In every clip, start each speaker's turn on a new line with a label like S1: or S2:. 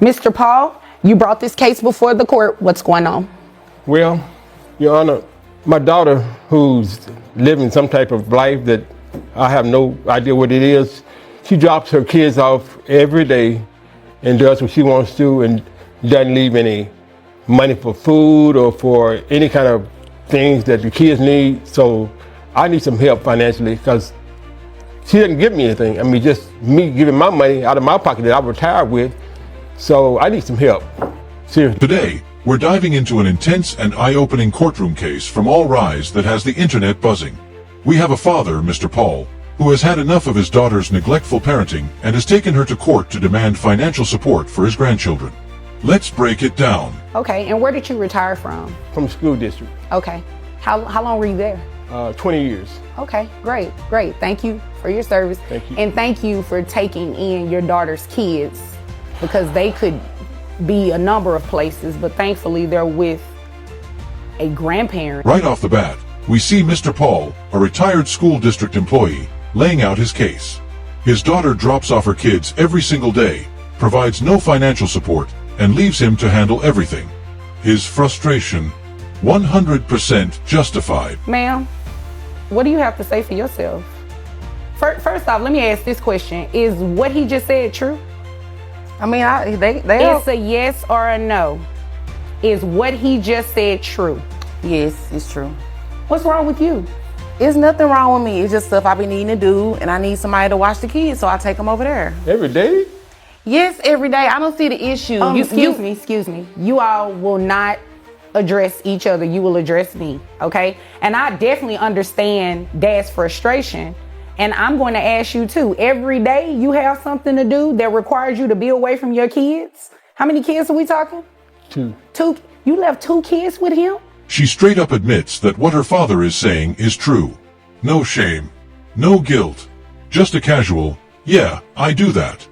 S1: Mr. Paul, you brought this case before the court. What's going on?
S2: Well, Your Honor, my daughter, who's living some type of life that I have no idea what it is, she drops her kids off every day and does what she wants to and doesn't leave any money for food or for any kind of things that the kids need. So I need some help financially because she doesn't give me anything. I mean, just me giving my money out of my pocket that I retired with. So I need some help. Seriously.
S3: Today, we're diving into an intense and eye-opening courtroom case from All Rise that has the internet buzzing. We have a father, Mr. Paul, who has had enough of his daughter's neglectful parenting and has taken her to court to demand financial support for his grandchildren. Let's break it down.
S1: Okay, and where did you retire from?
S2: From the school district.
S1: Okay. How long were you there?
S2: 20 years.
S1: Okay, great. Thank you for your service.
S2: Thank you.
S1: And thank you for taking in your daughter's kids because they could be a number of places, but thankfully they're with a grandparent.
S3: Right off the bat, we see Mr. Paul, a retired school district employee, laying out his case. His daughter drops off her kids every single day, provides no financial support, and leaves him to handle everything. His frustration, 100% justified.
S1: Ma'am, what do you have to say for yourself? First off, let me ask this question. Is what he just said true?
S4: I mean,
S1: It's a yes or a no. Is what he just said true?
S4: Yes, it's true.
S1: What's wrong with you?
S4: There's nothing wrong with me. It's just stuff I be needing to do, and I need somebody to watch the kids, so I take them over there.
S2: Every day?
S4: Yes, every day. I don't see the issue.
S1: Excuse me. You all will not address each other. You will address me, okay? And I definitely understand Dad's frustration. And I'm going to ask you too, every day you have something to do that requires you to be away from your kids? How many kids are we talking?
S2: Two.
S1: You left 2 kids with him?
S3: She straight up admits that what her father is saying is true. No shame, no guilt, just a casual, yeah, I do that.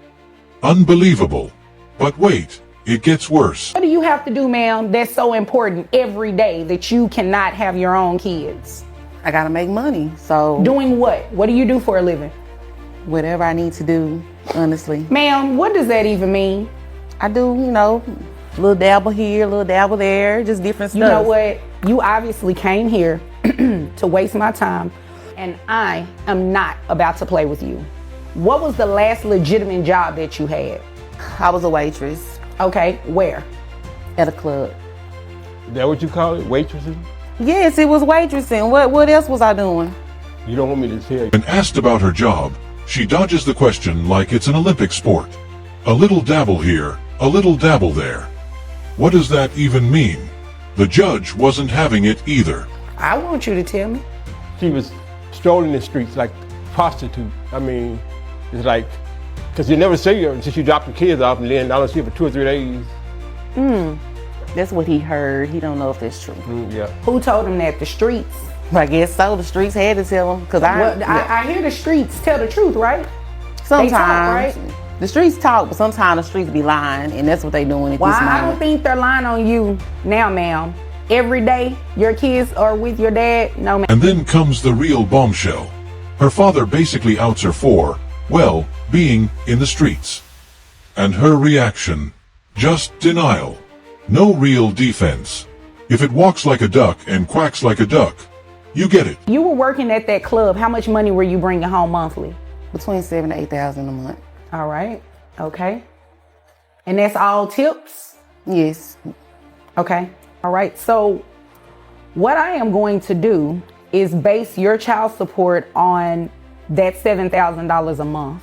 S3: Unbelievable. But wait, it gets worse.
S1: What do you have to do, ma'am, that's so important every day that you cannot have your own kids?
S4: I gotta make money, so.
S1: Doing what? What do you do for a living?
S4: Whatever I need to do, honestly.
S1: Ma'am, what does that even mean?
S4: I do, a little dabble here, a little dabble there, just different stuff.
S1: You know what? You obviously came here to waste my time, and I am not about to play with you. What was the last legitimate job that you had?
S4: I was a waitress.
S1: Okay, where?
S4: At a club.
S2: Is that what you call it? Waitressing?
S4: Yes, it was waitressing. What else was I doing?
S2: You don't want me to tell you.
S3: When asked about her job, she dodges the question like it's an Olympic sport. A little dabble here, a little dabble there. What does that even mean? The judge wasn't having it either.
S1: I want you to tell me.
S2: She was strolling the streets like a prostitute. I mean, it's like, because you never see her until she dropped the kids off and then I don't see her for 2 or 3 days.
S4: That's what he heard. He don't know if that's true.
S2: Yeah.
S1: Who told him that? The streets?
S4: I guess so. The streets had to tell him.
S1: I hear the streets tell the truth, right?
S4: Sometimes.
S1: They talk, right?
S4: The streets talk, but sometimes the streets be lying, and that's what they doing at
S1: Well,
S4: this moment.
S1: I don't think they're lying on you now, ma'am. Every day your kids are with your dad? No, ma'am.
S3: And then comes the real bombshell. Her father basically outs her for, well, being in the streets. And her reaction? Just denial. No real defense. If it walks like a duck and quacks like a duck, you get it.
S1: You were working at that club. How much money were you bringing home monthly?
S4: Between $7,000 to $8,000 a month.
S1: All right. Okay. And that's all tips?
S4: Yes.
S1: Okay. All right. So what I am going to do is base your child support on that $7,000 a month.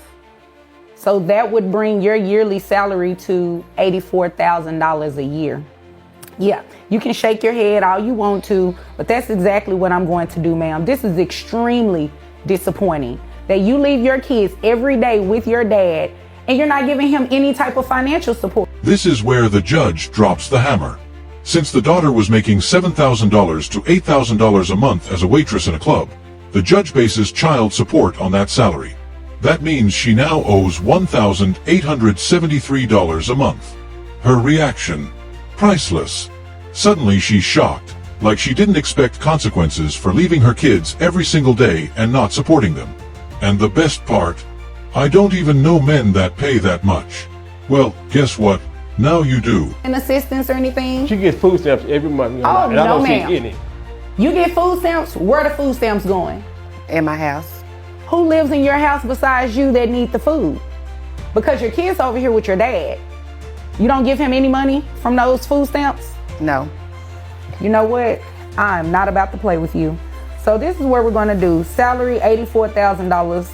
S1: So that would bring your yearly salary to $84,000 a year. Yeah, you can shake your head all you want to, but that's exactly what I'm going to do, ma'am. This is extremely disappointing that you leave your kids every day with your dad and you're not giving him any type of financial support.
S3: This is where the judge drops the hammer. Since the daughter was making $7,000 to $8,000 a month as a waitress in a club, the judge bases child support on that salary. That means she now owes $1,873 a month. Her reaction? Priceless. Suddenly she's shocked, like she didn't expect consequences for leaving her kids every single day and not supporting them. And the best part? I don't even know men that pay that much. Well, guess what? Now you do.
S1: An assistance or anything?
S2: She gets food stamps every month, and I
S1: no,
S2: don't see
S1: ma'am.
S2: any.
S1: You get food stamps? Where are the food stamps going?
S4: In my house.
S1: Who lives in your house besides you that need the food? Because your kid's over here with your dad. You don't give him any money from those food stamps?
S4: No.
S1: You know what? I'm not about to play with you. So this is what we're gonna do. Salary, $84,000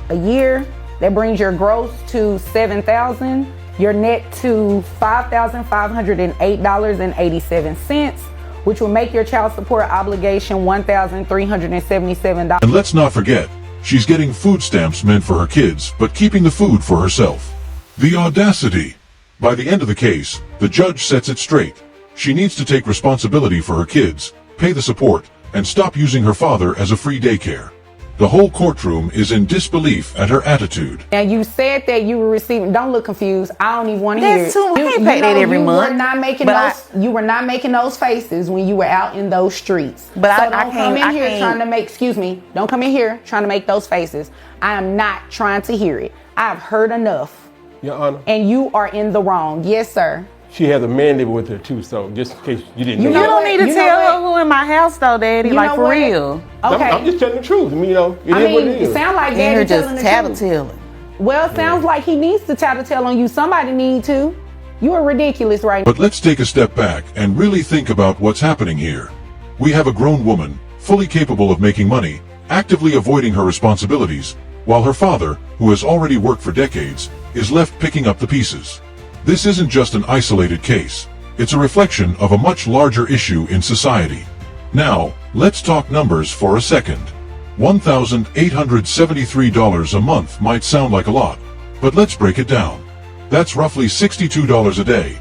S1: a year. That brings your gross to $7,000. Your net to $5,508.87, which will make your child support obligation $1,377.
S3: And let's not forget, she's getting food stamps meant for her kids, but keeping the food for herself. The audacity! By the end of the case, the judge sets it straight. She needs to take responsibility for her kids, pay the support, and stop using her father as a free daycare. The whole courtroom is in disbelief at her attitude.
S1: Now you said that you were receiving. Don't look confused. I don't even want to hear it.
S4: That's too. I can't pay that every month.
S1: You were not making those faces when you were out in those streets.
S4: But
S1: so
S4: I
S1: don't come in here trying to make. Excuse me. Don't come in here trying to make those faces. I am not trying to hear it. I've heard enough.
S2: Your Honor.
S1: And you are in the wrong. Yes, sir.
S2: She has a man living with her too, so just in case you didn't know.
S4: You don't need to tell her who in my house though, Daddy.
S1: You
S4: like
S1: know
S4: for
S1: what?
S4: real.
S1: Okay.
S2: I'm just telling the truth. I mean, it is what it is.
S1: It sounds like
S4: And
S1: Daddy
S4: you're
S1: telling
S4: just
S1: the truth.
S4: tattletelling.
S1: Well, it sounds like he needs to tattletale on you. Somebody need to. You are ridiculous right now.
S3: But let's take a step back and really think about what's happening here. We have a grown woman, fully capable of making money, actively avoiding her responsibilities, while her father, who has already worked for decades, is left picking up the pieces. This isn't just an isolated case. It's a reflection of a much larger issue in society. Now, let's talk numbers for a second. $1,873 a month might sound like a lot, but let's break it down. That's roughly $62 a day.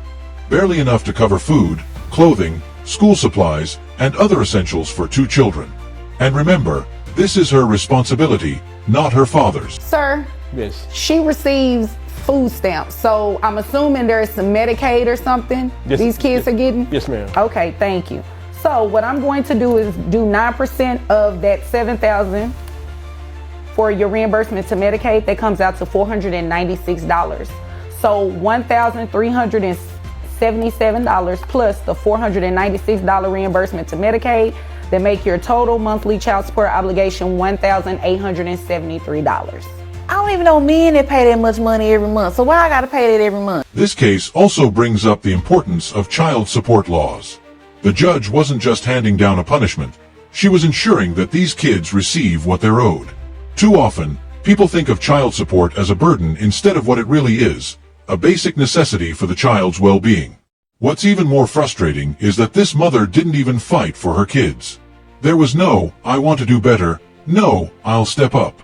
S3: Barely enough to cover food, clothing, school supplies, and other essentials for 2 children. And remember, this is her responsibility, not her father's.
S1: Sir,
S2: Yes.
S1: she receives food stamps, so I'm assuming there's some Medicaid or something these kids are getting?
S2: Yes, ma'am.
S1: Okay, thank you. So what I'm going to do is do 9% of that $7,000 for your reimbursement to Medicaid. That comes out to $496. So $1,377 plus the $496 reimbursement to Medicaid, that make your total monthly child support obligation $1,873.
S4: I don't even know men that pay that much money every month. So why I gotta pay that every month?
S3: This case also brings up the importance of child support laws. The judge wasn't just handing down a punishment, she was ensuring that these kids receive what they're owed. Too often, people think of child support as a burden instead of what it really is, a basic necessity for the child's well-being. What's even more frustrating is that this mother didn't even fight for her kids. There was no, "I want to do better," no, "I'll step up."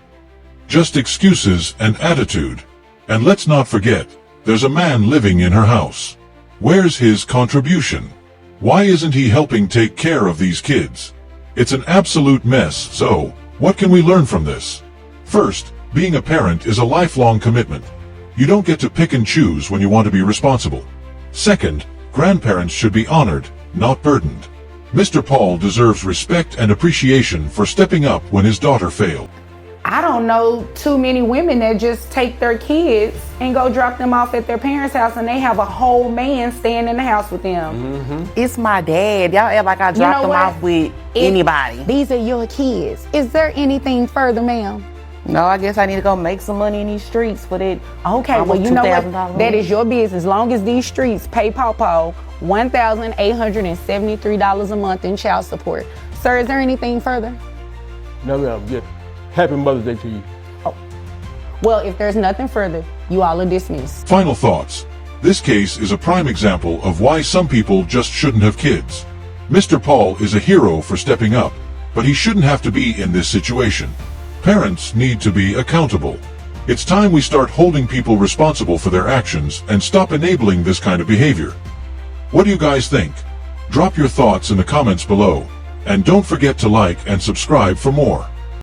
S3: Just excuses and attitude. And let's not forget, there's a man living in her house. Where's his contribution? Why isn't he helping take care of these kids? It's an absolute mess, so what can we learn from this? First, being a parent is a lifelong commitment. You don't get to pick and choose when you want to be responsible. Second, grandparents should be honored, not burdened. Mr. Paul deserves respect and appreciation for stepping up when his daughter failed.
S1: I don't know too many women that just take their kids and go drop them off at their parents' house and they have a whole man staying in the house with them.
S4: It's my dad. Y'all act like I dropped them off with anybody.
S1: These are your kids. Is there anything further, ma'am?
S4: No, I guess I need to go make some money in these streets for that.
S1: Okay, well, you know what? That is your business. As long as these streets pay Pawpaw $1,873 a month in child support. Sir, is there anything further?
S2: No, ma'am. Just happy Mother's Day to you.
S1: Oh. Well, if there's nothing further, you all are dismissed.
S3: Final thoughts. This case is a prime example of why some people just shouldn't have kids. Mr. Paul is a hero for stepping up, but he shouldn't have to be in this situation. Parents need to be accountable. It's time we start holding people responsible for their actions and stop enabling this kind of behavior. What do you guys think? Drop your thoughts in the comments below, and don't forget to like and subscribe for more.